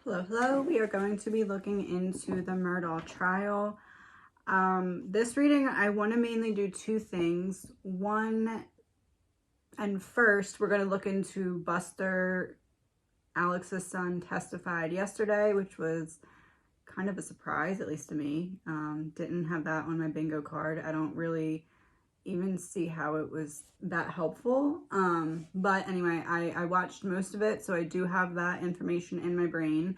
Hello, hello. We are going to be looking into the Murdaugh trial. This reading, I want to mainly do two things. One, and first, we're going to look into Buster, Alex's son, testified yesterday, which was kind of a surprise, at least to me. Didn't have that on my bingo card. I don't really even see how it was that helpful. But anyway, I watched most of it, so I do have that information in my brain.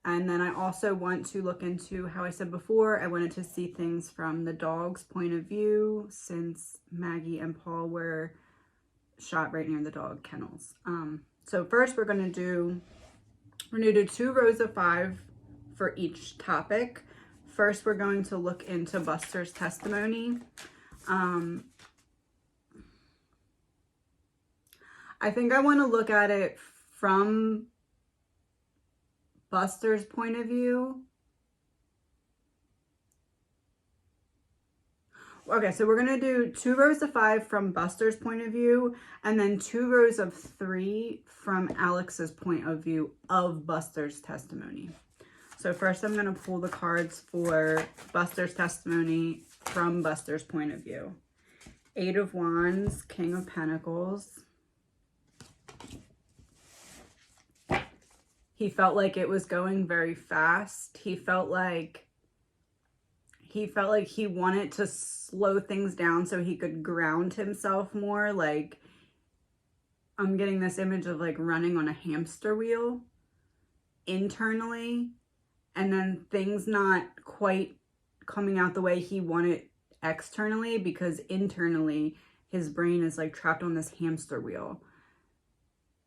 And then I also want to look into how I said before, I wanted to see things from the dog's point of view since Maggie and Paul were shot right near the dog kennels. So first we're going to do 2 rows of 5 for each topic. First, we're going to look into Buster's testimony. I think I want to look at it from Buster's point of view. Okay, so we're going to do 2 rows of 5 from Buster's point of view, and then 2 rows of 3 from Alex's point of view of Buster's testimony. So first I'm going to pull the cards for Buster's testimony from Buster's point of view. 8 of Wands, King of Pentacles. He felt like it was going very fast. He felt like he wanted to slow things down so he could ground himself more. Like, I'm getting this image of like running on a hamster wheel internally, and then things not quite coming out the way he wanted externally, because internally his brain is like trapped on this hamster wheel.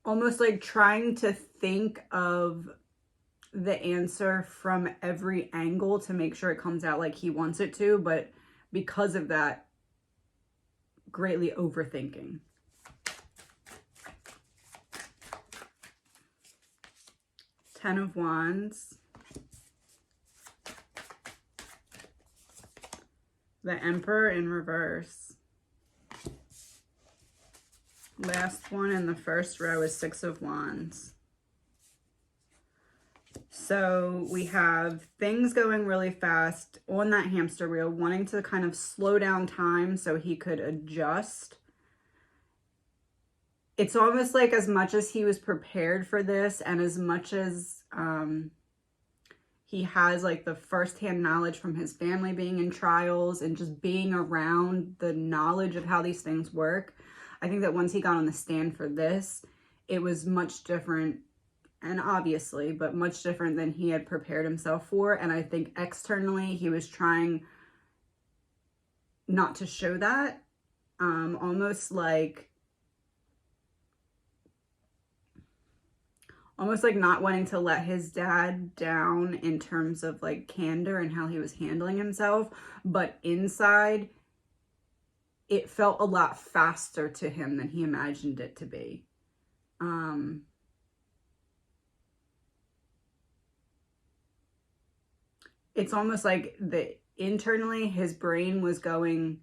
Almost like trying to think of the answer from every angle to make sure it comes out like he wants it to, but because of that, greatly overthinking. Ten of Wands. The Emperor in reverse. Last one in the first row is 6 of Wands. So we have things going really fast on that hamster wheel, wanting to kind of slow down time so he could adjust. It's almost like as much as he was prepared for this, and as much as he has like the firsthand knowledge from his family being in trials and just being around the knowledge of how these things work, I think that once he got on the stand for this, it was much different, and obviously, but much different than he had prepared himself for. And I think externally he was trying not to show that, almost like not wanting to let his dad down in terms of like candor and how he was handling himself. But inside, it felt a lot faster to him than he imagined it to be. It's almost like internally his brain was going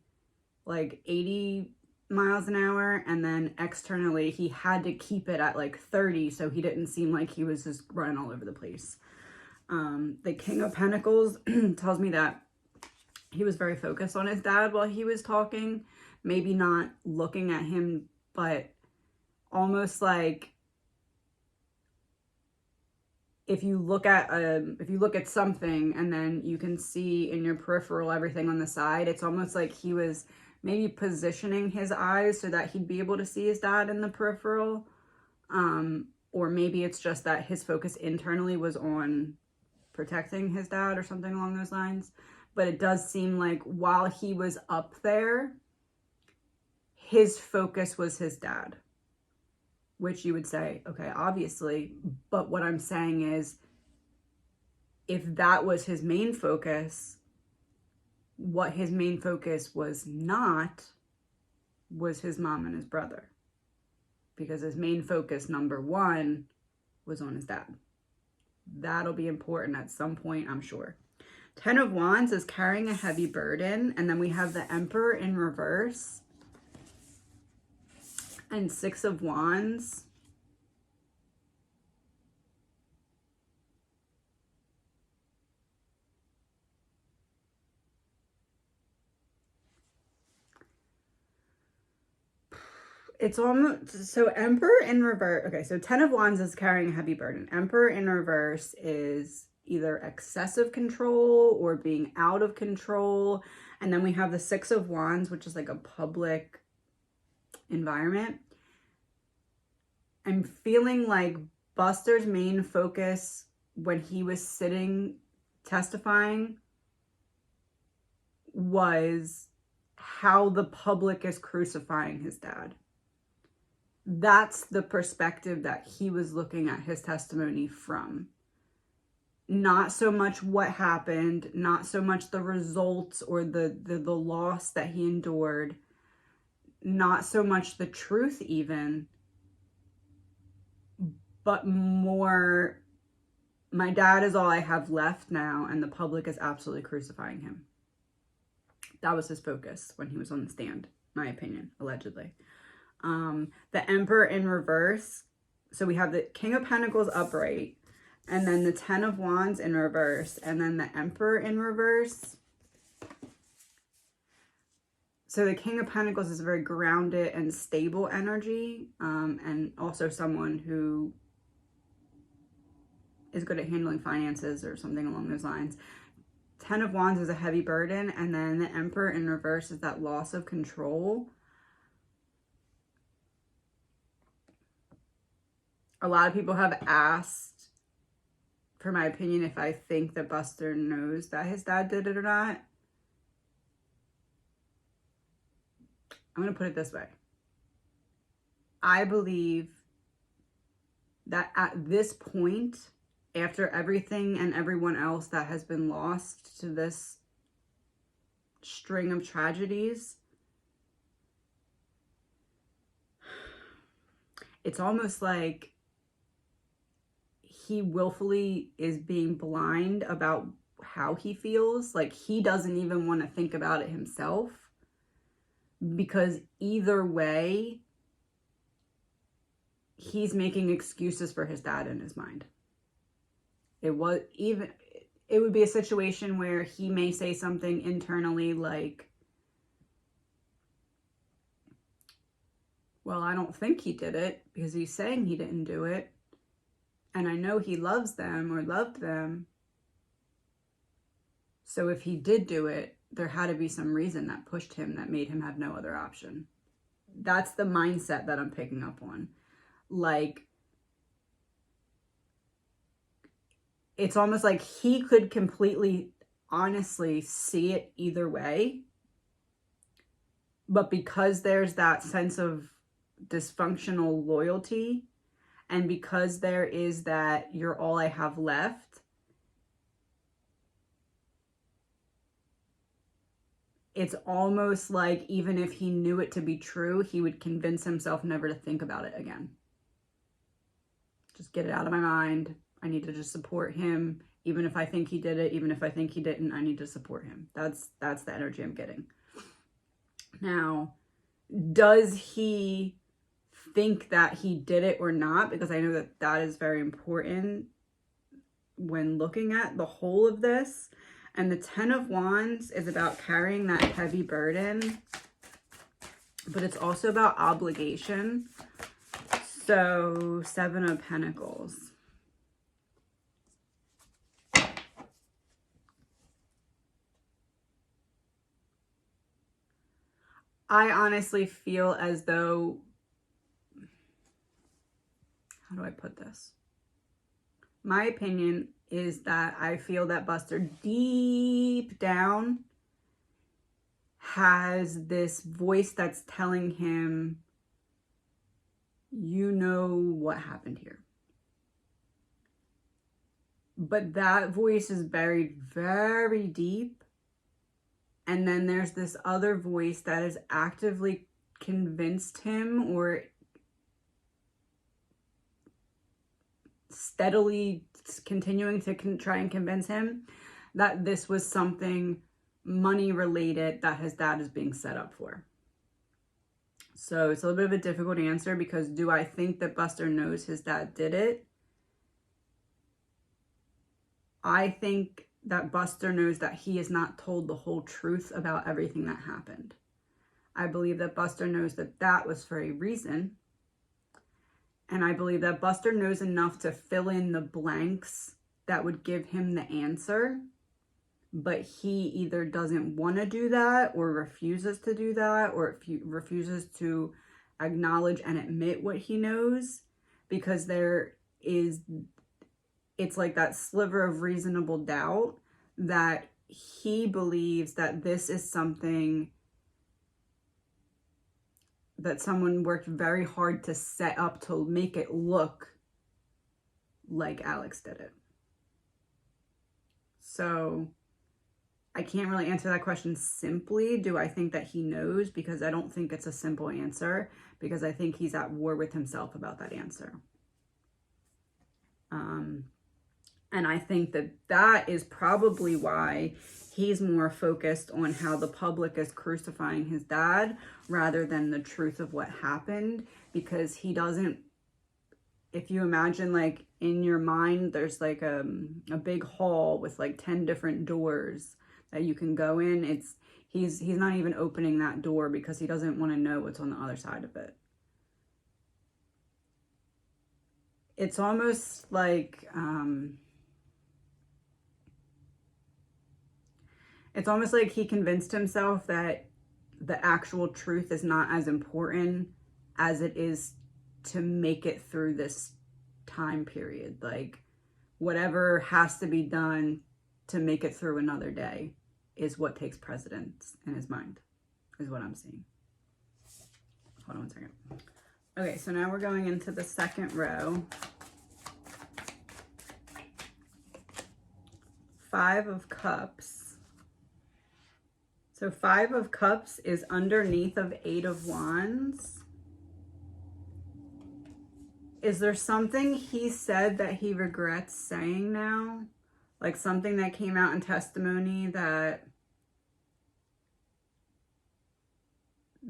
like 80 miles an hour, and then externally he had to keep it at like 30 so he didn't seem like he was just running all over the place. The King of Pentacles tells me that he was very focused on his dad while he was talking, maybe not looking at him, but almost like if you look at something and then you can see in your peripheral everything on the side, it's almost like he was maybe positioning his eyes so that he'd be able to see his dad in the peripheral. Or maybe it's just that his focus internally was on protecting his dad or something along those lines. But it does seem like while he was up there, his focus was his dad. Which you would say, okay, obviously, but what I'm saying is, if that was his main focus, what his main focus was not was his mom and his brother. Because his main focus, number 1, was on his dad. That'll be important at some point, I'm sure. 10 of Wands is carrying a heavy burden, and then we have the Emperor in reverse. And 6 of Wands. it's almost, so Emperor in reverse. Okay, so 10 of Wands is carrying a heavy burden. Emperor in reverse is either excessive control or being out of control. And then we have the 6 of Wands, which is like a public environment. I'm feeling like Buster's main focus when he was sitting testifying was how the public is crucifying his dad. That's the perspective that he was looking at his testimony from. Not so much what happened, not so much the results or the loss that he endured, not so much the truth even, but more, my dad is all I have left now and the public is absolutely crucifying him. That was his focus when he was on the stand, my opinion, allegedly. The Emperor in reverse. So we have the King of Pentacles upright, and then the 10 of Wands in reverse, and then the Emperor in reverse. So the King of Pentacles is a very grounded and stable energy, and also someone who is good at handling finances or something along those lines. 10 of Wands is a heavy burden, and then the Emperor in reverse is that loss of control. A lot of people have asked, for my opinion, if I think that Buster knows that his dad did it or not. I'm going to put it this way. I believe that at this point, after everything and everyone else that has been lost to this string of tragedies, it's almost like he willfully is being blind about how he feels. Like he doesn't even want to think about it himself, because either way, he's making excuses for his dad in his mind. It would be a situation where he may say something internally like, well, I don't think he did it because he's saying he didn't do it. And I know he loves them or loved them. So if he did do it, there had to be some reason that pushed him, that made him have no other option. That's the mindset that I'm picking up on. Like, it's almost like he could completely, honestly see it either way. But because there's that sense of dysfunctional loyalty, and because there is that you're all I have left, it's almost like even if he knew it to be true, he would convince himself never to think about it again. Just get it out of my mind. I need to just support him. Even if I think he did it, even if I think he didn't, I need to support him. That's the energy I'm getting. Now, does he think that he did it or not? Because I know that that is very important when looking at the whole of this. And the 10 of Wands is about carrying that heavy burden, but it's also about obligation. So 7 of Pentacles. I honestly feel as though, how do I put this? My opinion is that I feel that Buster deep down has this voice that's telling him, you know what happened here. But that voice is buried very deep. And then there's this other voice that has actively convinced him, or steadily continuing to try and convince him, that this was something money related that his dad is being set up for. So it's a little bit of a difficult answer, because do I think that Buster knows his dad did it? I think that Buster knows that he is not told the whole truth about everything that happened. I believe that Buster knows that that was for a reason. And I believe that Buster knows enough to fill in the blanks that would give him the answer. But he either doesn't want to do that or refuses to do that, or refuses to acknowledge and admit what he knows, because it's like that sliver of reasonable doubt that he believes that this is something that someone worked very hard to set up to make it look like Alex did it. So I can't really answer that question simply. Do I think that he knows? Because I don't think it's a simple answer, because I think he's at war with himself about that answer. And I think that that is probably why he's more focused on how the public is crucifying his dad rather than the truth of what happened, because he doesn't, if you imagine like in your mind, there's like a big hall with like 10 different doors that you can go in. He's not even opening that door because he doesn't want to know what's on the other side of it. It's almost like he convinced himself that the actual truth is not as important as it is to make it through this time period. Like whatever has to be done to make it through another day is what takes precedence in his mind, is what I'm seeing. Hold on one second. Okay, so now we're going into the second row. 5 of Cups. So 5 of Cups is underneath of 8 of Wands. Is there something he said that he regrets saying now? Like something that came out in testimony that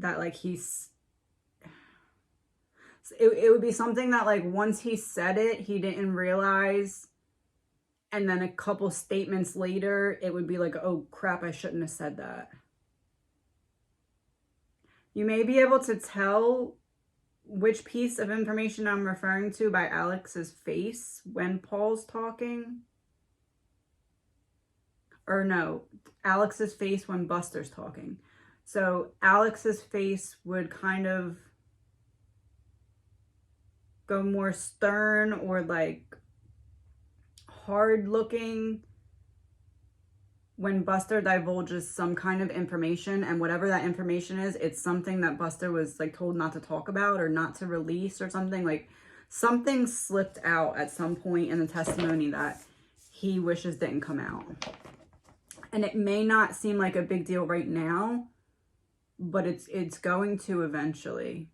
like it would be something that like once he said it, he didn't realize, and then a couple statements later, it would be like, oh crap, I shouldn't have said that. You may be able to tell which piece of information I'm referring to by Alex's face when Paul's talking. Or no, Alex's face when Buster's talking. So Alex's face would kind of go more stern or like hard looking when Buster divulges some kind of information, and whatever that information is, it's something that Buster was like told not to talk about or not to release or something. Like something slipped out at some point in the testimony that he wishes didn't come out. And it may not seem like a big deal right now, but it's going to eventually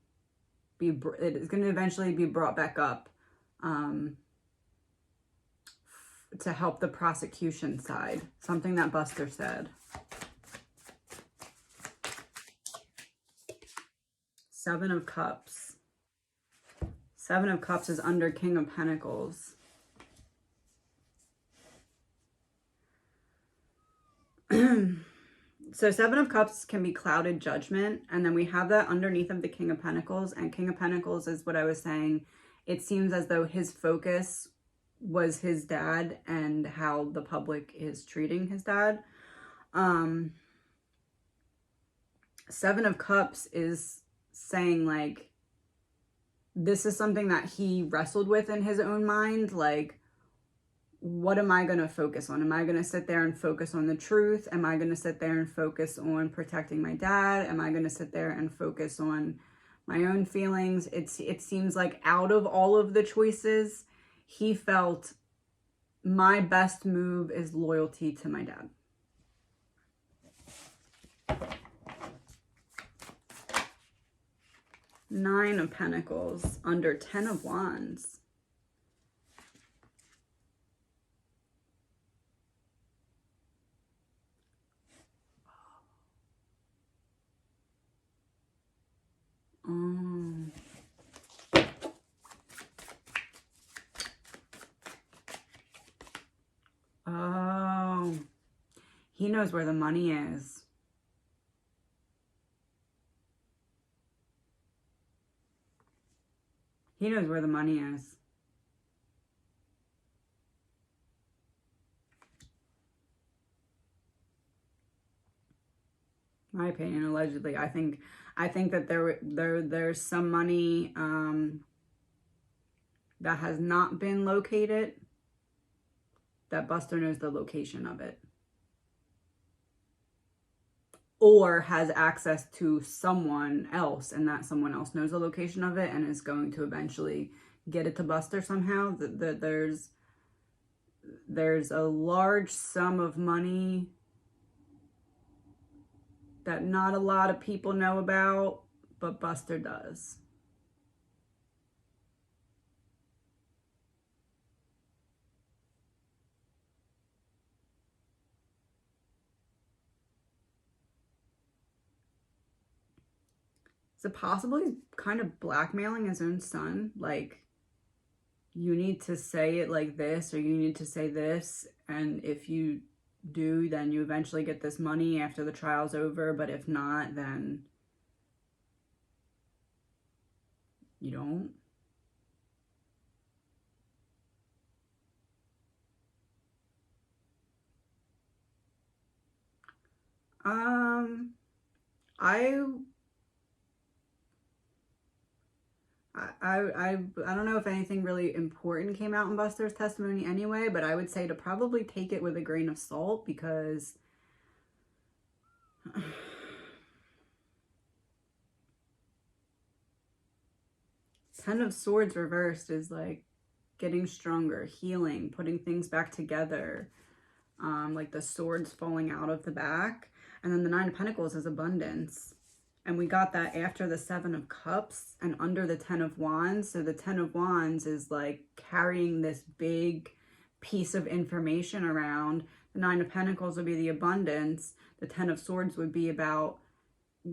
be brought back up to help the prosecution side. Something that Buster said. 7 of Cups. 7 of Cups is under King of Pentacles. So 7 of Cups can be clouded judgment, and then we have that underneath of the King of Pentacles, and King of Pentacles is what I was saying. It seems as though his focus was his dad and how the public is treating his dad. 7 of Cups is saying like, this is something that he wrestled with in his own mind. Like, what am I going to focus on? Am I going to sit there and focus on the truth? Am I going to sit there and focus on protecting my dad? Am I going to sit there and focus on my own feelings? It seems like out of all of the choices, he felt my best move is loyalty to my dad. Nine of Pentacles under 10 of Wands. Oh, he knows where the money is. He knows where the money is. My opinion, allegedly. I think that there's some money that has not been located, that Buster knows the location of it. Or has access to someone else, and that someone else knows the location of it and is going to eventually get it to Buster somehow. There's a large sum of money that not a lot of people know about, but Buster does. Is it possible he's kind of blackmailing his own son? Like, you need to say it like this, or you need to say this, and if you do, then you eventually get this money after the trial's over, but if not, then you don't. I don't know if anything really important came out in Buster's testimony anyway, but I would say to probably take it with a grain of salt, because Ten of Swords reversed is like getting stronger, healing, putting things back together, like the swords falling out of the back. And then the Nine of Pentacles is abundance. And we got that after the Seven of Cups and under the Ten of Wands. So the Ten of Wands is like carrying this big piece of information around. The Nine of Pentacles would be the abundance. The Ten of Swords would be about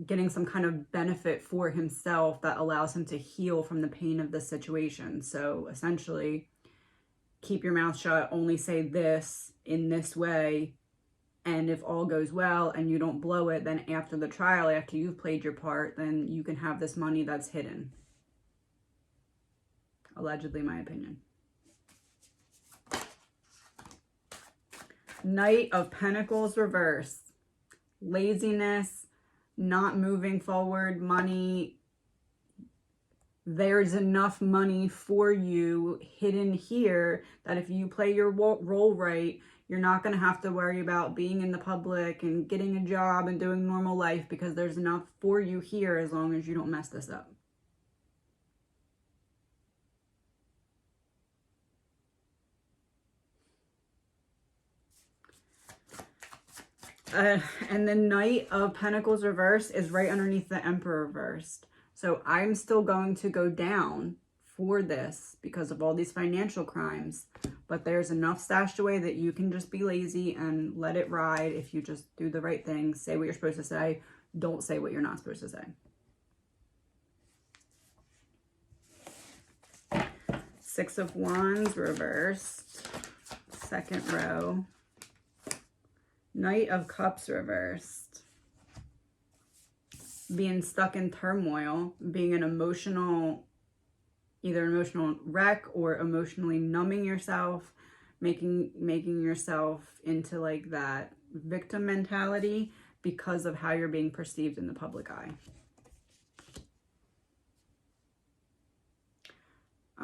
getting some kind of benefit for himself that allows him to heal from the pain of the situation. So essentially, keep your mouth shut, only say this in this way. And if all goes well and you don't blow it, then after the trial, after you've played your part, then you can have this money that's hidden. Allegedly, my opinion. Knight of Pentacles reverse. Laziness, not moving forward, money. There's enough money for you hidden here that if you play your role right, you're not going to have to worry about being in the public and getting a job and doing normal life, because there's enough for you here as long as you don't mess this up. And the Knight of Pentacles reverse is right underneath the Emperor reversed. So I'm still going to go down for this because of all these financial crimes, but there's enough stashed away that you can just be lazy and let it ride if you just do the right thing, say what you're supposed to say, don't say what you're not supposed to say. Six of Wands reversed, second row. Knight of Cups reversed. Being stuck in turmoil, being an emotional, either an emotional wreck or emotionally numbing yourself, making yourself into like that victim mentality because of how you're being perceived in the public eye. I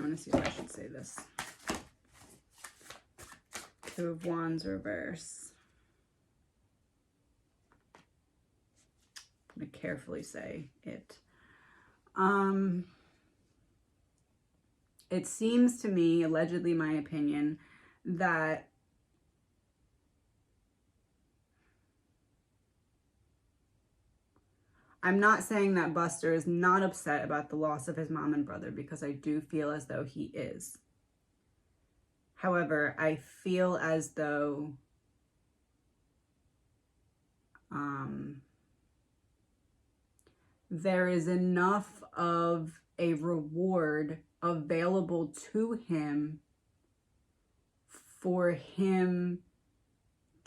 want to see if I should say this. Two of Wands reverse. I'm going to carefully say it. It seems to me, allegedly my opinion, that I'm not saying that Buster is not upset about the loss of his mom and brother, because I do feel as though he is. However, I feel as though there is enough of a reward available to him for him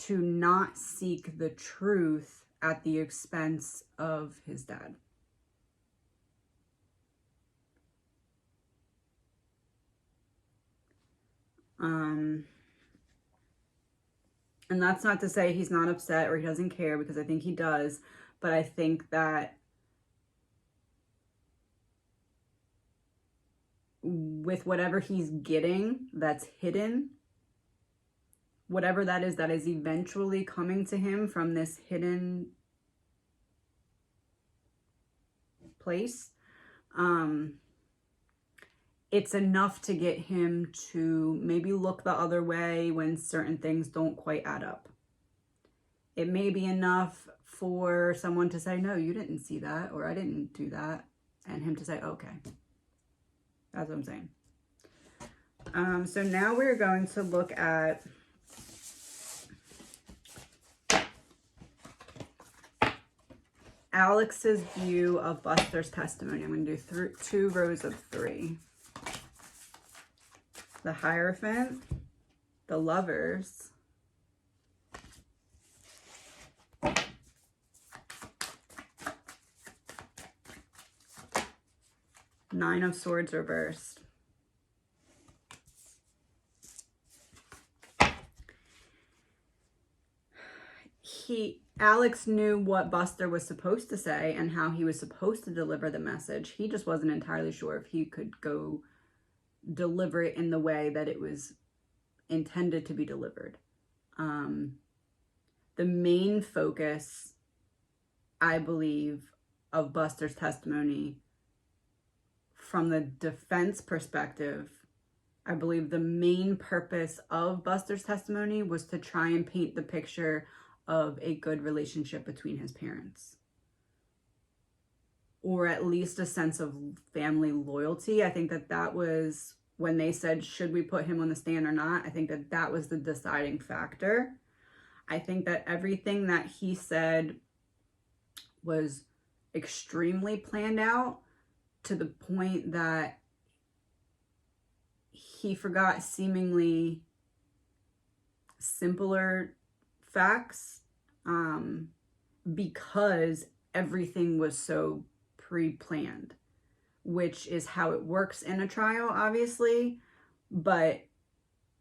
to not seek the truth at the expense of his dad. And that's not to say he's not upset or he doesn't care, because I think he does. But I think that with whatever he's getting that's hidden, whatever that is eventually coming to him from this hidden place, it's enough to get him to maybe look the other way when certain things don't quite add up. It may be enough for someone to say, no, you didn't see that, or I didn't do that, and him to say, okay. That's what I'm saying. So now we're going to look at Alex's view of Buster's testimony. I'm going to do 2 rows of 3. The Hierophant, the Lovers, Nine of Swords reversed. Alex knew what Buster was supposed to say and how he was supposed to deliver the message. He just wasn't entirely sure if he could go deliver it in the way that it was intended to be delivered. The main focus, I believe, of Buster's testimony from the defense perspective, I believe the main purpose of Buster's testimony was to try and paint the picture of a good relationship between his parents, or at least a sense of family loyalty. I think that was when they said, should we put him on the stand or not? I think that was the deciding factor. I think that everything that he said was extremely planned out, to the point that he forgot seemingly simpler facts, because everything was so pre-planned, which is how it works in a trial, obviously. But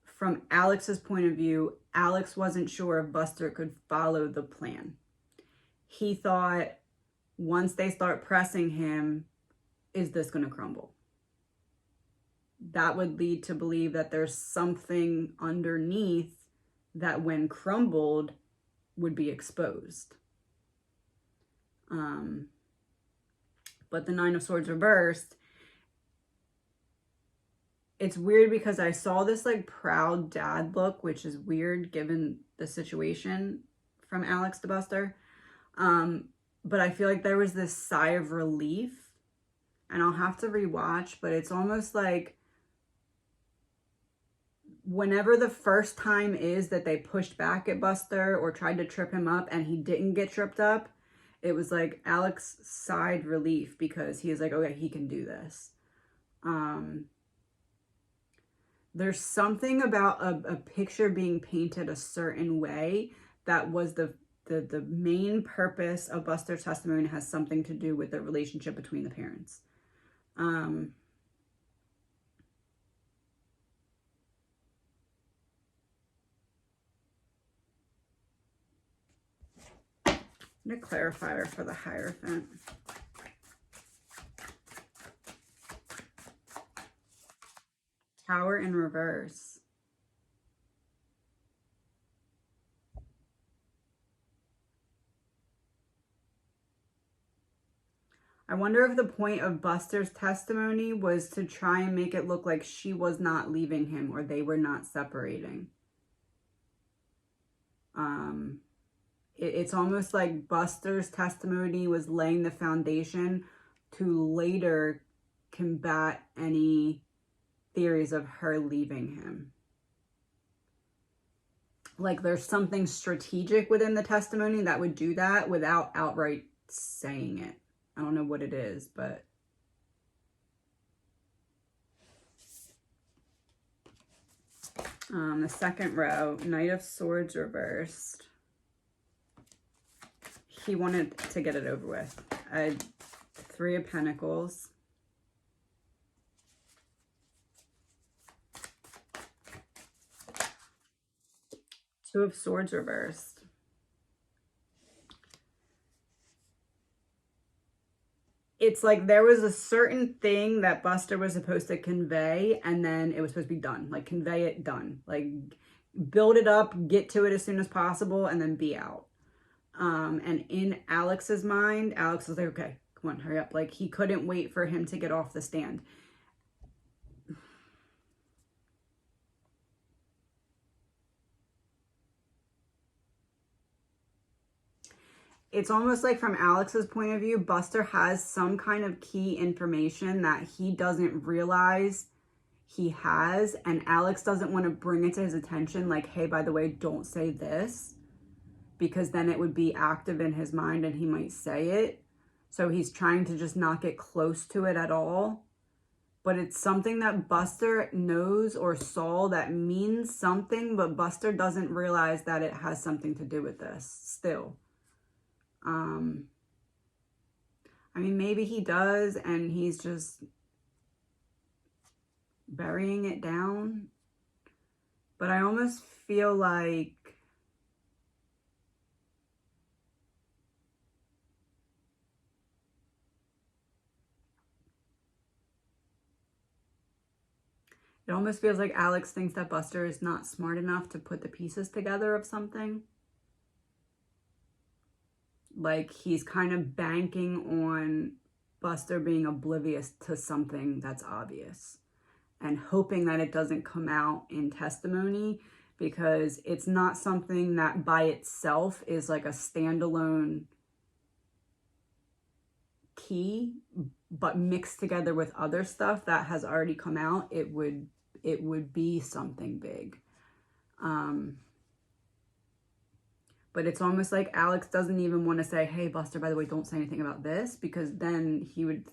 from Alex's point of view, Alex wasn't sure if Buster could follow the plan. He thought, once they start pressing him, is this going to crumble? That would lead to believe that there's something underneath that, when crumbled, would be exposed. But the Nine of Swords reversed, it's weird because I saw this like proud dad look, which is weird given the situation from Alex to Buster. But I feel like there was this sigh of relief, and I'll have to rewatch, but it's almost like whenever the first time is that they pushed back at Buster or tried to trip him up and he didn't get tripped up, it was like Alex sighed relief because he was like, okay, he can do this. There's something about a picture being painted a certain way that was the main purpose of Buster's testimony, has something to do with the relationship between the parents. I'm going to clarify her for the Hierophant. Tower in reverse. I wonder if the point of Buster's testimony was to try and make it look like she was not leaving him, or they were not separating. It's almost like Buster's testimony was laying the foundation to later combat any theories of her leaving him. Like there's something strategic within the testimony that would do that without outright saying it. I don't know what it is, but The second row, Knight of Swords reversed. He wanted to get it over with. Three of Pentacles. Two of Swords reversed. It's like there was a certain thing that Buster was supposed to convey, and then it was supposed to be done. Like, convey it, done. Like, build it up, get to it as soon as possible, and then be out. And in Alex's mind, Alex was like, okay, come on, hurry up. Like, he couldn't wait for him to get off the stand. It's almost like from Alex's point of view, Buster has some kind of key information that he doesn't realize he has, and Alex doesn't want to bring it to his attention, like, hey, by the way, don't say this, because then it would be active in his mind and he might say it. So he's trying to just not get close to it at all. But it's something that Buster knows or saw that means something, but Buster doesn't realize that it has something to do with this still. I mean, maybe he does, and he's just burying it down. But I almost feel like it almost feels like Alex thinks that Buster is not smart enough to put the pieces together of something. Like, he's kind of banking on Buster being oblivious to something that's obvious and hoping that it doesn't come out in testimony, because it's not something that by itself is like a standalone key, but mixed together with other stuff that has already come out, it would be something big. But it's almost like Alex doesn't even want to say, hey, Buster, by the way, don't say anything about this, because then he would,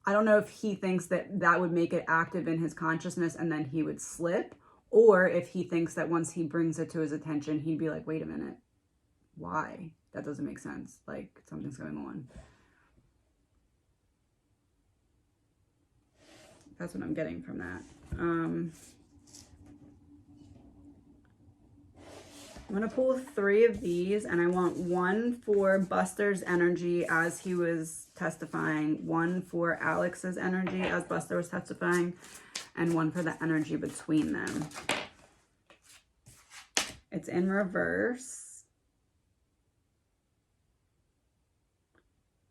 I don't know if he thinks that that would make it active in his consciousness and then he would slip, or if he thinks that once he brings it to his attention, he'd be like, wait a minute, why? That doesn't make sense. Like, something's going on. That's what I'm getting from that. I'm going to pull three of these, and I want one for Buster's energy as he was testifying, one for Alex's energy as Buster was testifying, and one for the energy between them. It's in reverse.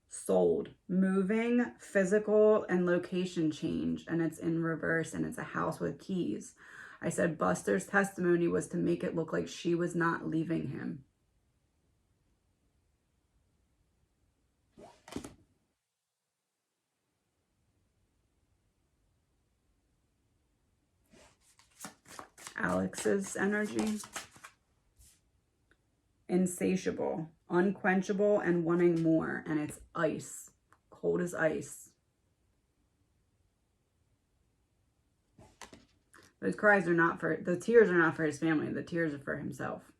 Sold, moving, physical, and location change, and it's in reverse, and it's a house with keys. I said Buster's testimony was to make it look like she was not leaving him. Alex's energy. Insatiable, unquenchable, and wanting more, and it's ice, cold as ice. Those cries are not for, the tears are not for his family. The tears are for himself.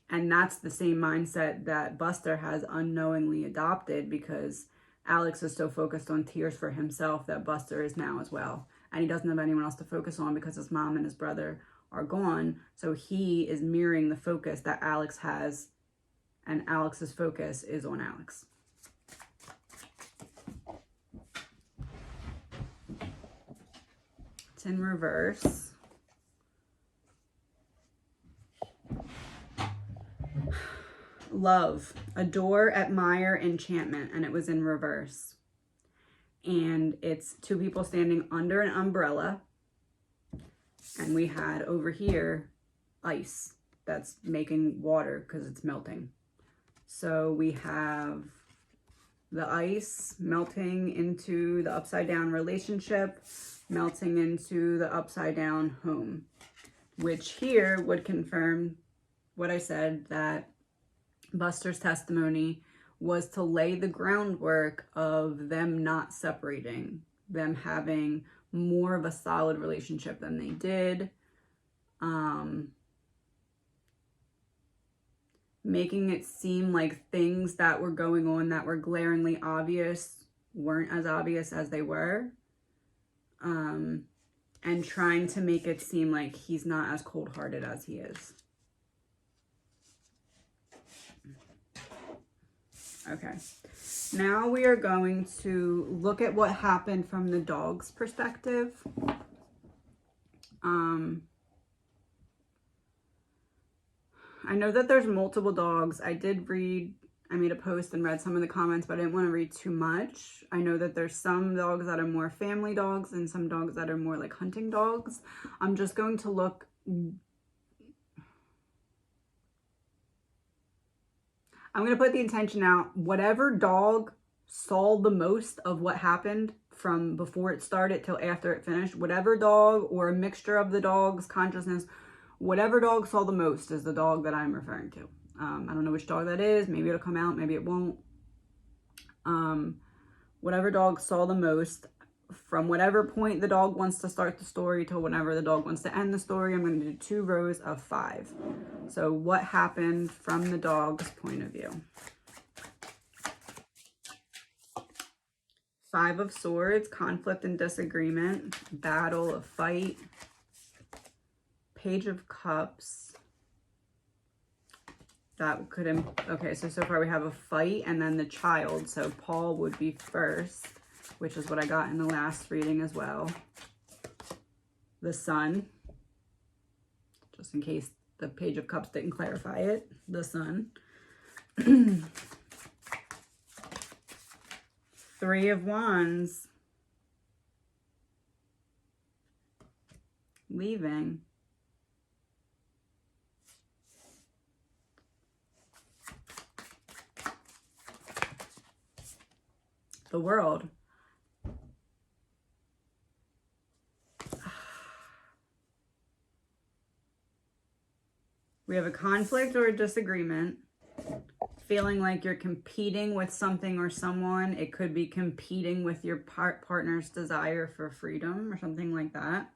And that's the same mindset that Buster has unknowingly adopted, because Alex is so focused on tears for himself that Buster is now as well. And he doesn't have anyone else to focus on because his mom and his brother are gone. So he is mirroring the focus that Alex has, and Alex's focus is on Alex. It's in reverse. Love, adore, admire, enchantment, and it was in reverse. And it's two people standing under an umbrella, and we had over here ice that's making water because it's melting. So we have the ice melting into the upside down relationship, melting into the upside down home, which here would confirm what I said, that Buster's testimony was to lay the groundwork of them not separating, them having more of a solid relationship than they did. Making it seem like things that were going on that were glaringly obvious weren't as obvious as they were. And trying to make it seem like he's not as cold-hearted as he is. Okay. Now we are going to look at what happened from the dog's perspective. I know that there's multiple dogs. I made a post and read some of the comments, but I didn't want to read too much. I know that there's some dogs that are more family dogs and some dogs that are more like hunting dogs. I'm just going to look. I'm going to put the intention out. Whatever dog saw the most of what happened from before it started till after it finished, whatever dog or a mixture of the dog's consciousness, whatever dog saw the most is the dog that I'm referring to. I don't know which dog that is. Maybe it'll come out. Maybe it won't. Whatever dog saw the most, from whatever point the dog wants to start the story to whenever the dog wants to end the story, I'm going to do 2 rows of 5. So what happened from the dog's point of view? 5 of Swords, conflict and disagreement, battle, a fight. Page of Cups. That could, okay, so far we have a fight and then the child. So Paul would be first, which is what I got in the last reading as well. The Sun, just in case the Page of Cups didn't clarify it. The Sun. 3 of Wands. Leaving. The World. We have a conflict or a disagreement. Feeling like you're competing with something or someone. It could be competing with your partner's desire for freedom or something like that.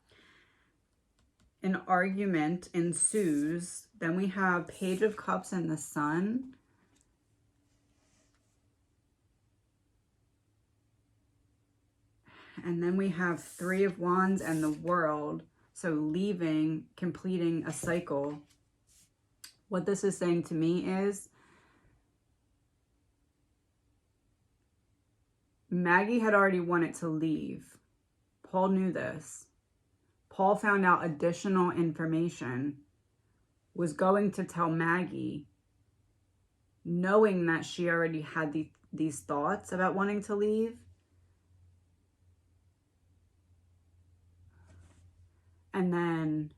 An argument ensues. Then we have Page of Cups and the Sun. And then we have 3 of Wands and the World. So leaving, completing a cycle. What this is saying to me is Maggie had already wanted to leave. Paul knew this. Paul found out additional information, was going to tell Maggie, knowing that she already had these thoughts about wanting to leave. And then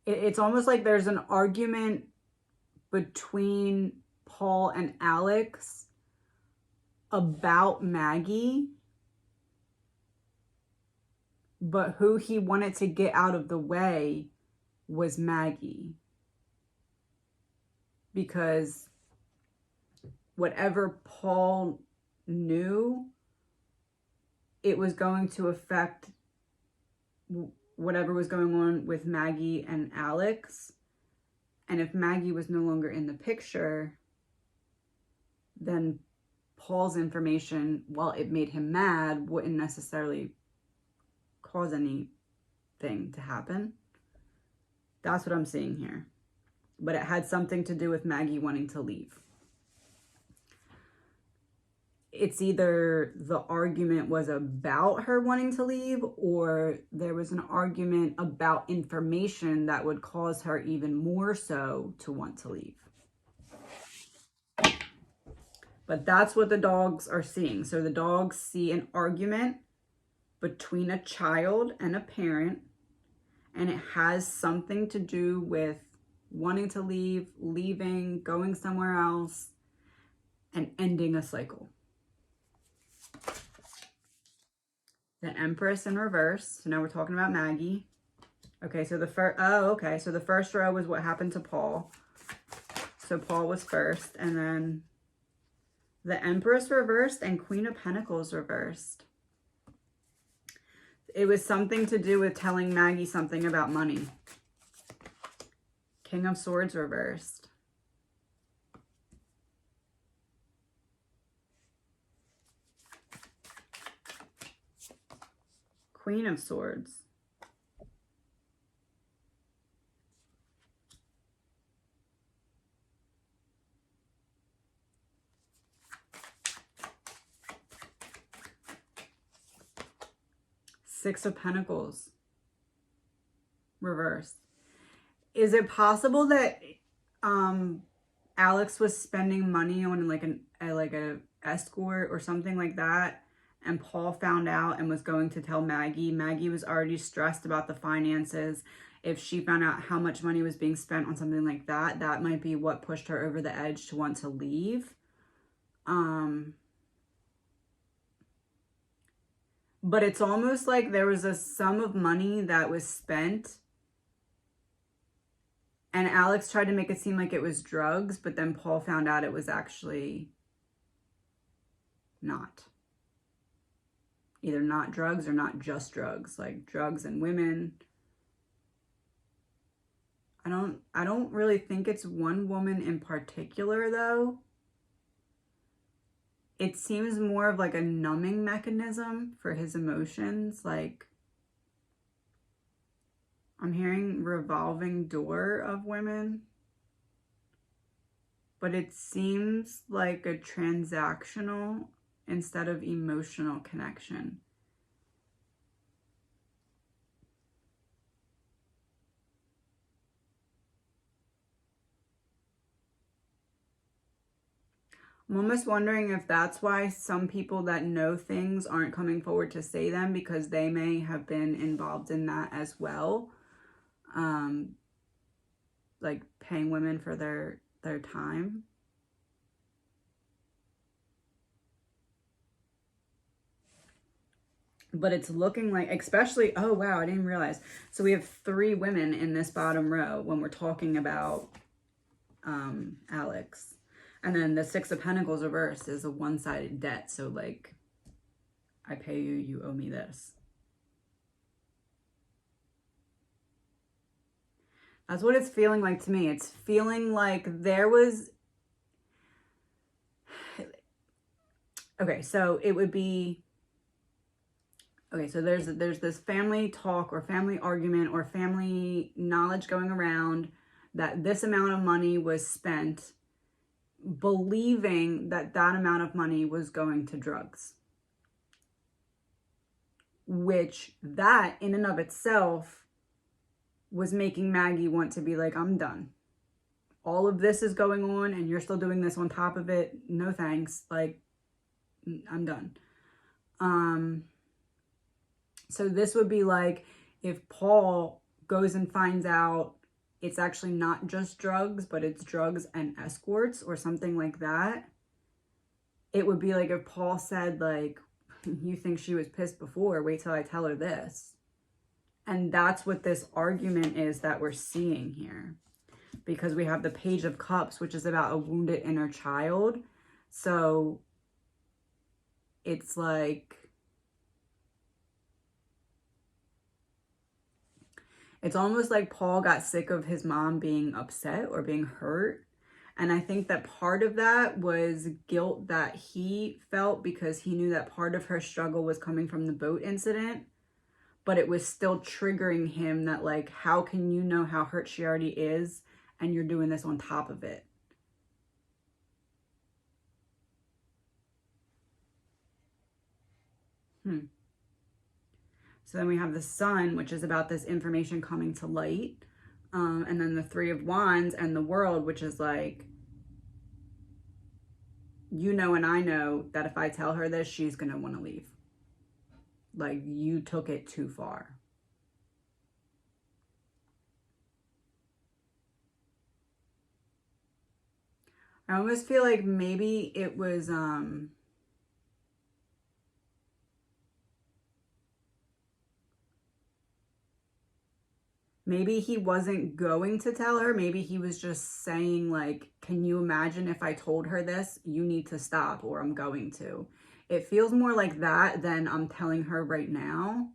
it's almost like there's an argument between Paul and Alex about Maggie, but who he wanted to get out of the way was Maggie. Because whatever Paul knew, it was going to affect whatever was going on with Maggie and Alex. And if Maggie was no longer in the picture, then Paul's information, while it made him mad, wouldn't necessarily cause anything to happen. That's what I'm seeing here. But it had something to do with Maggie wanting to leave. It's either the argument was about her wanting to leave, or there was an argument about information that would cause her even more so to want to leave. But that's what the dogs are seeing. So the dogs see an argument between a child and a parent, and it has something to do with wanting to leave, leaving, going somewhere else, and ending a cycle. The Empress in reverse. So now we're talking about Maggie. Okay, so the first, oh, okay. So the first row was what happened to Paul. So Paul was first, and then the Empress reversed and Queen of Pentacles reversed. It was something to do with telling Maggie something about money. King of Swords reversed. Queen of Swords. Six of Pentacles reversed. Is it possible that Alex was spending money on like a escort or something like that, and Paul found out and was going to tell Maggie? Maggie was already stressed about the finances. If she found out how much money was being spent on something like that, that might be what pushed her over the edge to want to leave. But it's almost like there was a sum of money that was spent, and Alex tried to make it seem like it was drugs, but then Paul found out it was actually not. Either not drugs or not just drugs, like drugs and women. I don't really think it's one woman in particular, though. It seems more of like a numbing mechanism for his emotions. Like, I'm hearing revolving door of women, but it seems like a transactional instead of emotional connection. I'm almost wondering if that's why some people that know things aren't coming forward to say them, because they may have been involved in that as well. Like paying women for their time. But it's looking like, especially, oh wow, I didn't realize. So we have 3 women in this bottom row when we're talking about Alex. And then the 6 of Pentacles reversed is a one-sided debt. So like, I pay you, you owe me this. That's what it's feeling like to me. It's feeling like there was... Okay, so it would be... Okay, so there's this family talk or family argument or family knowledge going around that this amount of money was spent, believing that that amount of money was going to drugs. Which that in and of itself was making Maggie want to be like, I'm done. All of this is going on and you're still doing this on top of it. No thanks. Like, I'm done. So this would be like if Paul goes and finds out it's actually not just drugs, but it's drugs and escorts or something like that. It would be like if Paul said, like, you think she was pissed before, wait till I tell her this. And that's what this argument is that we're seeing here. Because we have the Page of Cups, which is about a wounded inner child. So it's like... It's almost like Paul got sick of his mom being upset or being hurt. And I think that part of that was guilt that he felt because he knew that part of her struggle was coming from the boat incident. But it was still triggering him that, like, how can you know how hurt she already is and you're doing this on top of it? So then we have the Sun, which is about this information coming to light. And then the 3 of Wands and the World, which is like, you know and I know that if I tell her this, she's going to want to leave. Like, you took it too far. I almost feel like maybe it was... Maybe he wasn't going to tell her. Maybe he was just saying, like, can you imagine if I told her this? You need to stop or I'm going to. It feels more like that than I'm telling her right now.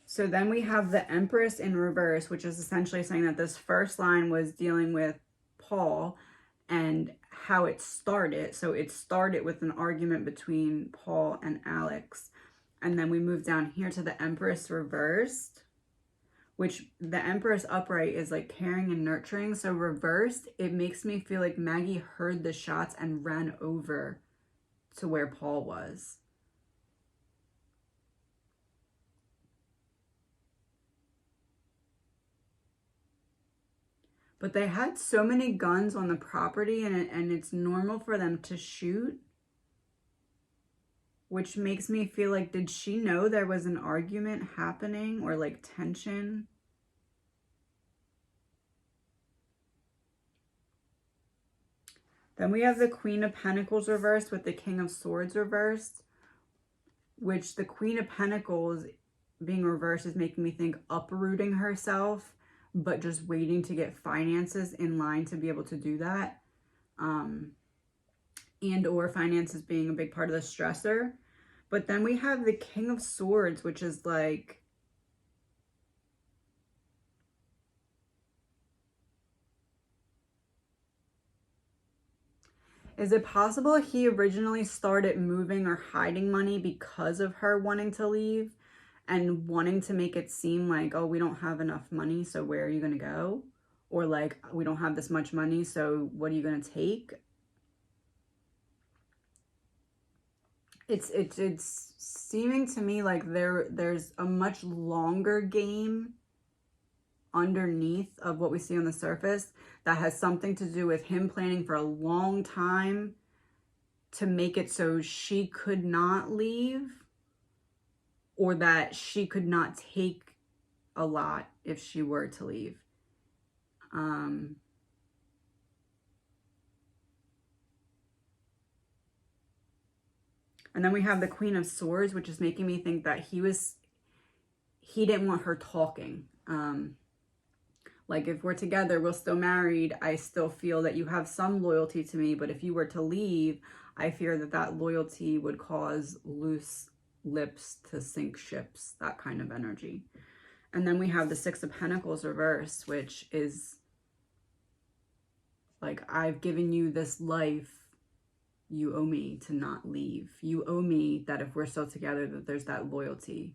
So then we have the Empress in reverse, which is essentially saying that this first line was dealing with Paul and how it started. So it started with an argument between Paul and Alex. And then we move down here to the Empress reversed, which the Empress upright is like caring and nurturing. So reversed, it makes me feel like Maggie heard the shots and ran over to where Paul was. But they had so many guns on the property, and it's normal for them to shoot, which makes me feel like, did she know there was an argument happening or like tension? Then we have the Queen of Pentacles reversed with the King of Swords reversed, which the Queen of Pentacles being reversed is making me think uprooting herself, but just waiting to get finances in line to be able to do that. And or finances being a big part of the stressor. But then we have the King of Swords, which is like, is it possible he originally started moving or hiding money because of her wanting to leave and wanting to make it seem like, oh, we don't have enough money, so where are you going to go? Or like, we don't have this much money, so what are you going to take? It's seeming to me like there's a much longer game underneath of what we see on the surface that has something to do with him planning for a long time to make it so she could not leave, or that she could not take a lot if she were to leave. And then we have the Queen of Swords, which is making me think that he didn't want her talking. Like, if we're together, we're still married, I still feel that you have some loyalty to me, but if you were to leave, I fear that that loyalty would cause loose lips to sink ships, that kind of energy. And then we have the Six of Pentacles reversed, which is like, I've given you this life, you owe me to not leave. You owe me that if we're still together, that there's that loyalty.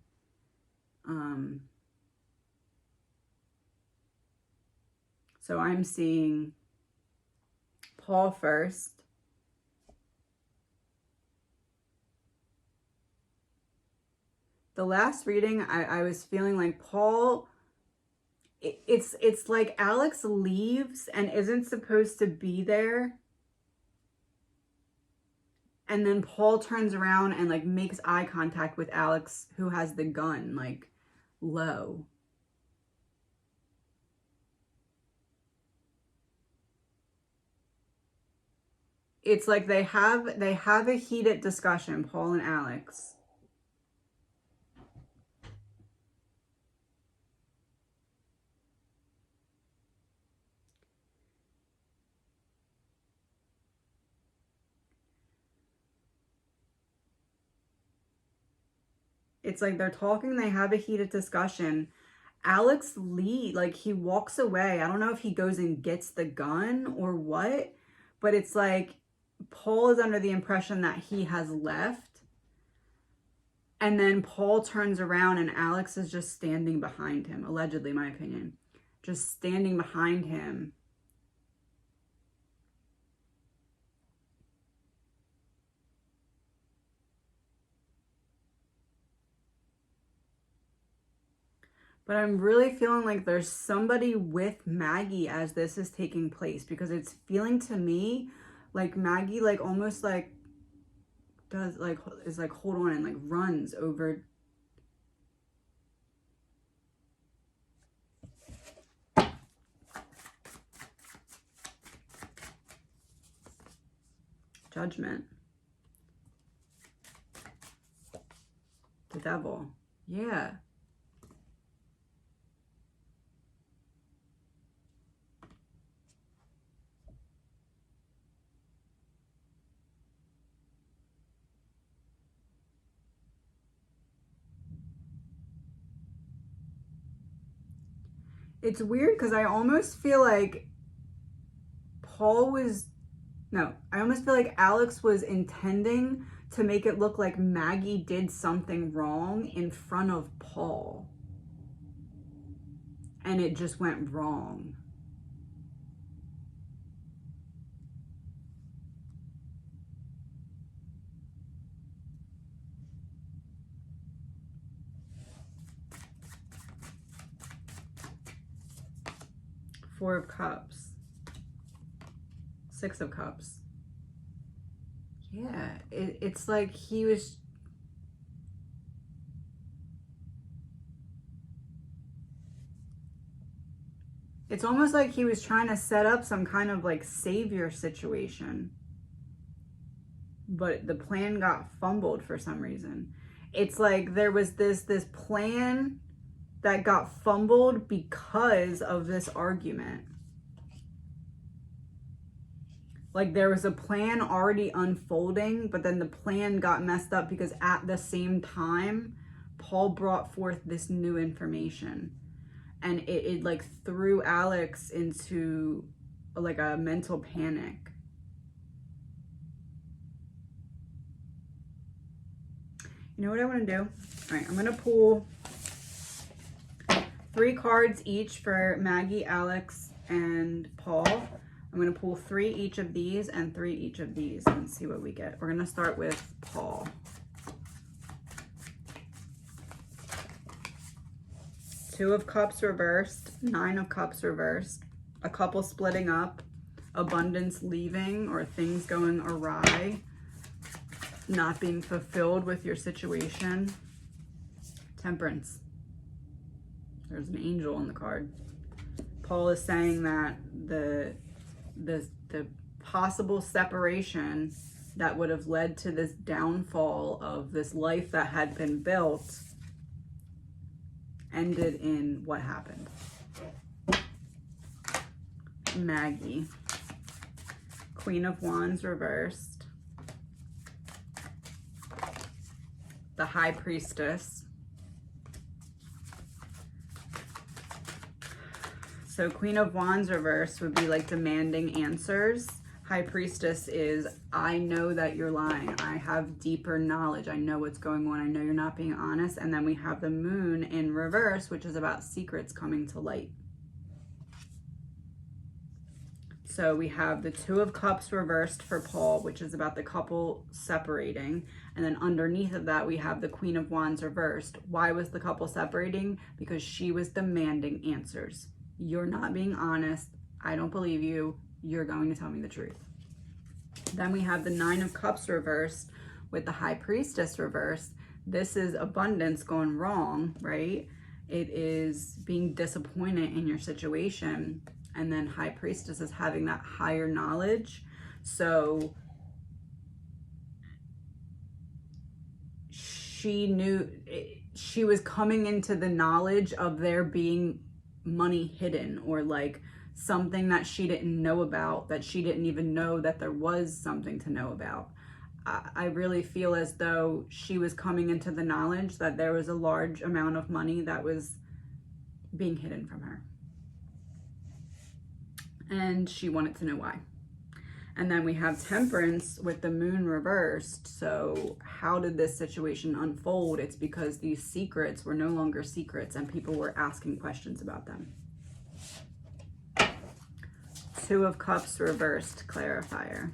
So I'm seeing Paul first. The last reading, I was feeling like Paul, it's like Alex leaves and isn't supposed to be there. And then Paul turns around and like makes eye contact with Alex, who has the gun, like low. It's like they have a heated discussion, Paul and Alex. It's like they're talking, they have a heated discussion. Alex Lee, like, he walks away. I don't know if he goes and gets the gun or what, but it's like Paul is under the impression that he has left. And then Paul turns around and Alex is just standing behind him, allegedly, my opinion. Just standing behind him. But I'm really feeling like there's somebody with Maggie as this is taking place, because it's feeling to me like Maggie, like, almost like does like, is like, hold on, and like runs over. Judgment. The devil. Yeah. It's weird because I almost feel like I almost feel like Alex was intending to make it look like Maggie did something wrong in front of Paul. And it just went wrong. Four of Cups. Six of Cups. Yeah, it's like he was... It's almost like he was trying to set up some kind of like savior situation. But the plan got fumbled for some reason. It's like there was this plan that got fumbled because of this argument. Like there was a plan already unfolding, but then the plan got messed up because at the same time, Paul brought forth this new information. And it like threw Alex into like a mental panic. You know what I want to do? All right, I'm going to pull 3 cards each for Maggie, Alex, and Paul. I'm going to pull 3 each of these and 3 each of these and see what we get. We're going to start with Paul. Two of Cups reversed, 9 of Cups reversed, a couple splitting up, abundance leaving or things going awry, not being fulfilled with your situation. Temperance. There's an angel on the card. Paul is saying that the possible separation that would have led to this downfall of this life that had been built ended in what happened. Maggie. Queen of Wands reversed. The High Priestess. So Queen of Wands reversed would be like demanding answers. High Priestess is, I know that you're lying. I have deeper knowledge. I know what's going on. I know you're not being honest. And then we have the Moon in reverse, which is about secrets coming to light. So we have the Two of Cups reversed for Paul, which is about the couple separating. And then underneath of that, we have the Queen of Wands reversed. Why was the couple separating? Because she was demanding answers. You're not being honest. I don't believe you. You're going to tell me the truth. Then we have the Nine of Cups reversed with the High Priestess reversed. This is abundance gone wrong, right? It is being disappointed in your situation. And then High Priestess is having that higher knowledge. So she knew, she was coming into the knowledge of there being money hidden, or like something that she didn't know about, that she didn't even know that there was something to know about. I really feel as though she was coming into the knowledge that there was a large amount of money that was being hidden from her. And she wanted to know why. And then we have Temperance with the Moon reversed. So how did this situation unfold? It's because these secrets were no longer secrets and people were asking questions about them. Two of Cups reversed, clarifier.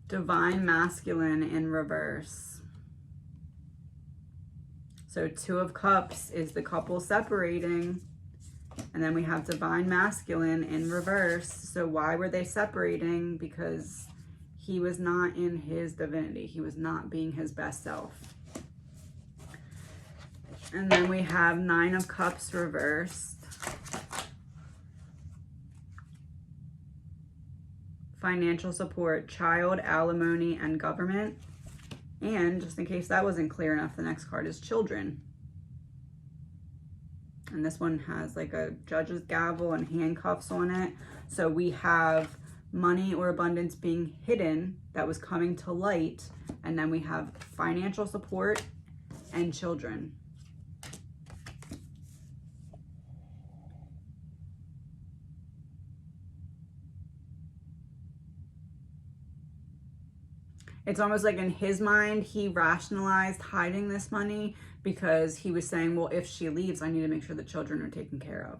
Divine Masculine in reverse. So Two of Cups is the couple separating. And then we have Divine Masculine in reverse. So why were they separating? Because he was not in his divinity. He was not being his best self. And then we have Nine of Cups reversed. financial support, child, alimony, and government. And just in case that wasn't clear enough, the next card is children. And this one has like a judge's gavel and handcuffs on it. So we have money or abundance being hidden that was coming to light. And then we have financial support and children. It's almost like in his mind, he rationalized hiding this money because he was saying, well, if she leaves, I need to make sure the children are taken care of.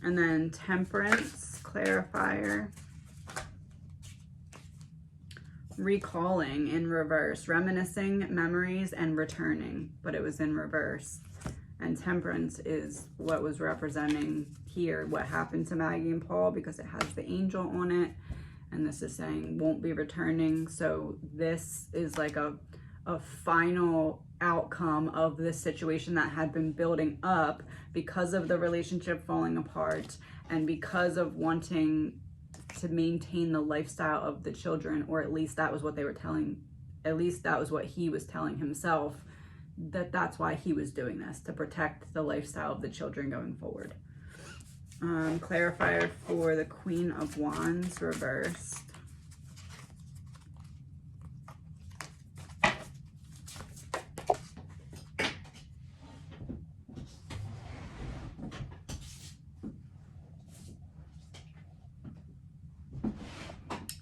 And then temperance, clarifier. Recalling in reverse, reminiscing memories and returning, but it was in reverse. And temperance is what was representing here, what happened to Maggie and Paul, because it has the angel on it. And this is saying won't be returning. So this is like a final outcome of this situation that had been building up because of the relationship falling apart and because of wanting to maintain the lifestyle of the children, or at least that was what they were telling, at least that was what he was telling himself, that's why he was doing this, to protect the lifestyle of the children going forward. Clarifier for the Queen of Wands reversed.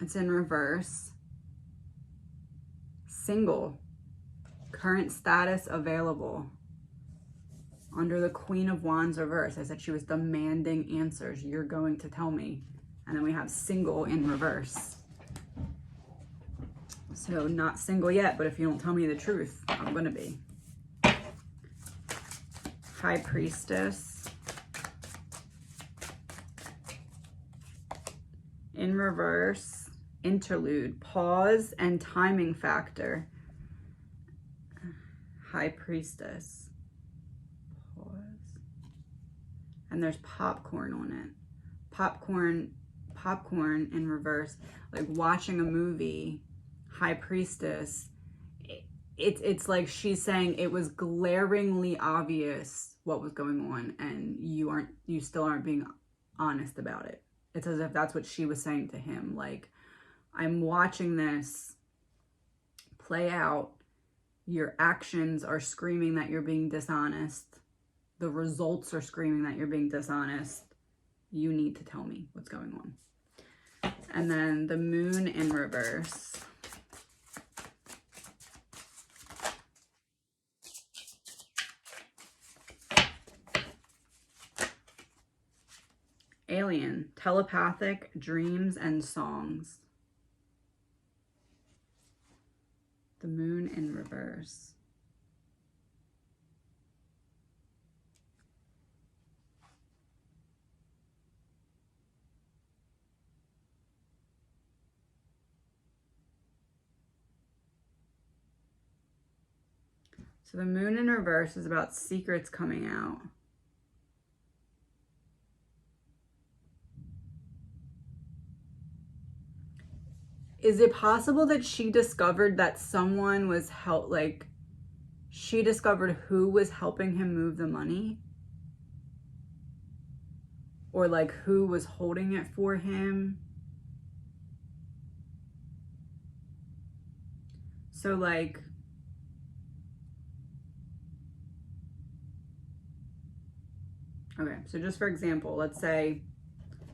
It's in reverse. Single. Current status available. Under the Queen of Wands reverse, I said she was demanding answers. You're going to tell me. And then we have single in reverse. So not single yet, but if you don't tell me the truth, I'm going to be. High Priestess. In reverse, interlude, pause and timing factor. High Priestess. Pause. And there's popcorn on it. Popcorn in reverse. Like watching a movie, High Priestess, it's like she's saying it was glaringly obvious what was going on, and you still aren't being honest about it. It's as if that's what she was saying to him. Like, I'm watching this play out. Your actions are screaming that you're being dishonest. The results are screaming that you're being dishonest. You need to tell me what's going on. And then the Moon in reverse. Alien, telepathic, dreams, and songs. The Moon in reverse. So the Moon in reverse is about secrets coming out. Is it possible that she discovered that someone was she discovered who was helping him move the money? Or like who was holding it for him? So like, okay, so just for example, let's say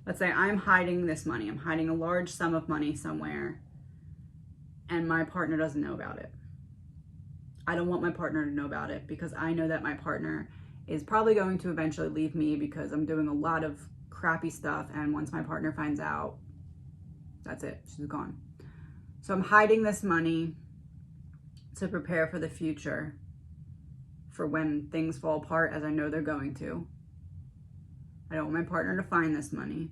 I'm hiding this money. I'm hiding a large sum of money somewhere, and my partner doesn't know about it. I don't want my partner to know about it because I know that my partner is probably going to eventually leave me because I'm doing a lot of crappy stuff, and once my partner finds out, that's it. She's gone. So I'm hiding this money to prepare for the future, for when things fall apart, as I know they're going to. I don't want my partner to find this money.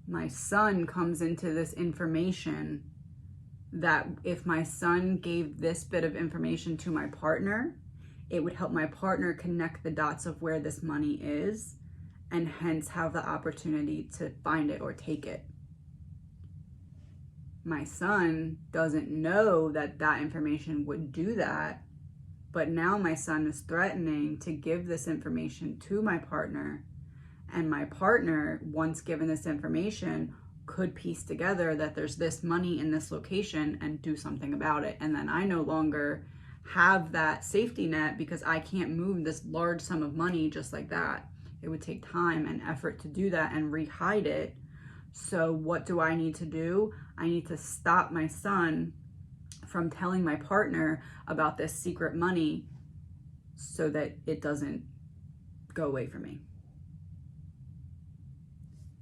My son comes into this information that if my son gave this bit of information to my partner, it would help my partner connect the dots of where this money is and hence have the opportunity to find it or take it. My son doesn't know that that information would do that, but now my son is threatening to give this information to my partner, and my partner, once given this information, could piece together that there's this money in this location and do something about it. And then I no longer have that safety net because I can't move this large sum of money just like that. It would take time and effort to do that and re-hide it. So what do I need to do? I need to stop my son from telling my partner about this secret money so that it doesn't go away from me.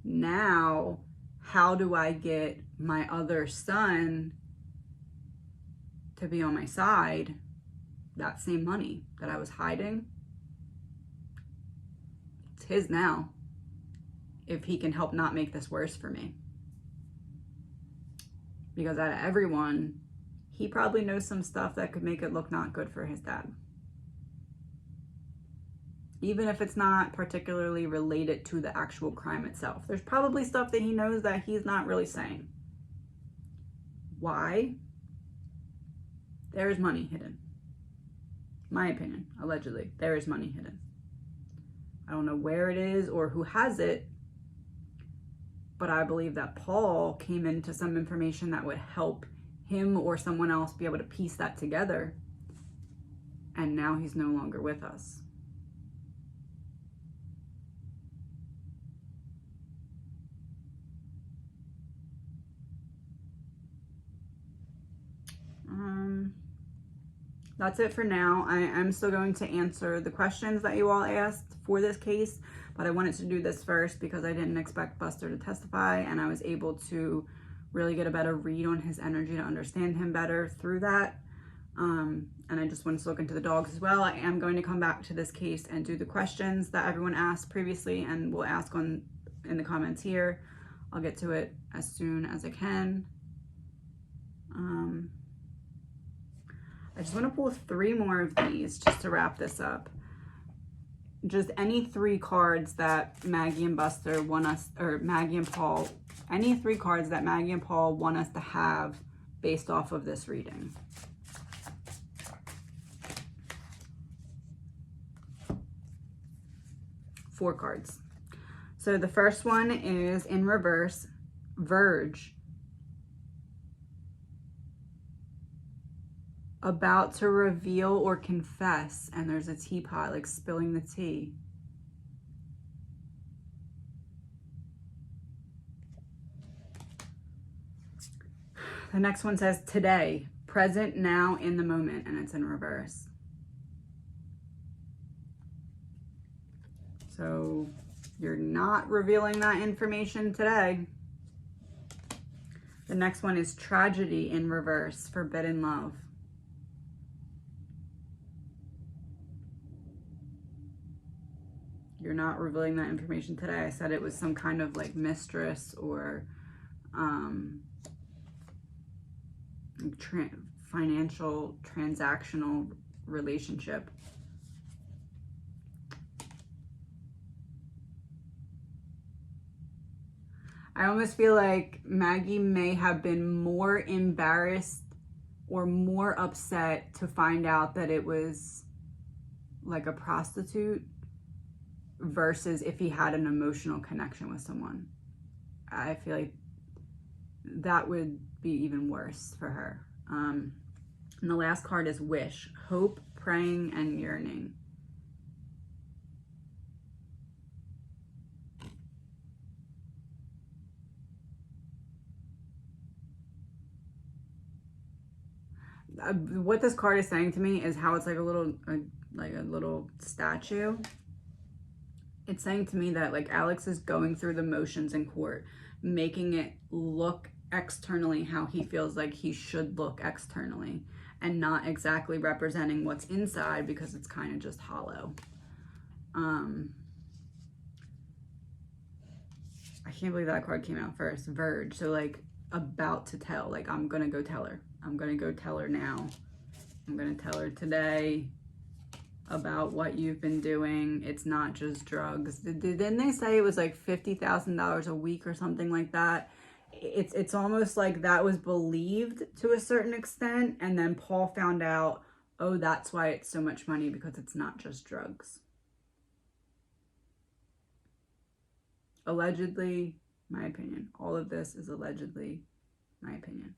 Now, how do I get my other son to be on my side? That same money that I was hiding, it's his now, if he can help not make this worse for me. Because out of everyone, he probably knows some stuff that could make it look not good for his dad. Even if it's not particularly related to the actual crime itself. There's probably stuff that he knows that he's not really saying. Why? There is money hidden. My opinion, allegedly, there is money hidden. I don't know where it is or who has it, but I believe that Paul came into some information that would help him or someone else be able to piece that together. And now he's no longer with us. That's it for now. I am still going to answer the questions that you all asked for this case, but I wanted to do this first because I didn't expect Buster to testify, and I was able to really get a better read on his energy to understand him better through that. And I just wanted to look into the dogs as well. I am going to come back to this case and do the questions that everyone asked previously and will ask in the comments here. I'll get to it as soon as I can. I just want to pull 3 more of these just to wrap this up. Just any 3 cards that Maggie and Buster want us, or Maggie and Paul, any 3 cards that Maggie and Paul want us to have based off of this reading. Four cards. So the first one is in reverse, Verge. About to reveal or confess, and there's a teapot, like spilling the tea. The next one says today, present, now, in the moment, and it's in reverse. So you're not revealing that information today. The next one is tragedy in reverse, forbidden love. You're not revealing that information today. I said it was some kind of like mistress or financial transactional relationship. I almost feel like Maggie may have been more embarrassed or more upset to find out that it was like a prostitute versus if he had an emotional connection with someone. I feel like that would be even worse for her. And the last card is wish, hope, praying, and yearning. What this card is saying to me is how it's like a little statue. It's saying to me that like Alex is going through the motions in court, making it look externally how he feels like he should look externally, and not exactly representing what's inside because it's kind of just hollow. I can't believe that card came out first. Verge. So like about to tell. Like, I'm gonna go tell her. I'm gonna go tell her now. I'm gonna tell her today about what you've been doing. It's not just drugs. Didn't they say it was like $50,000 a week or something like that? It's almost like that was believed to a certain extent, and then Paul found out, oh, that's why it's so much money, because it's not just drugs. Allegedly, my opinion. All of this is allegedly my opinion.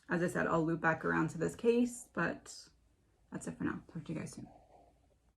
As I said, I'll loop back around to this case, but that's it for now. Talk to you guys soon.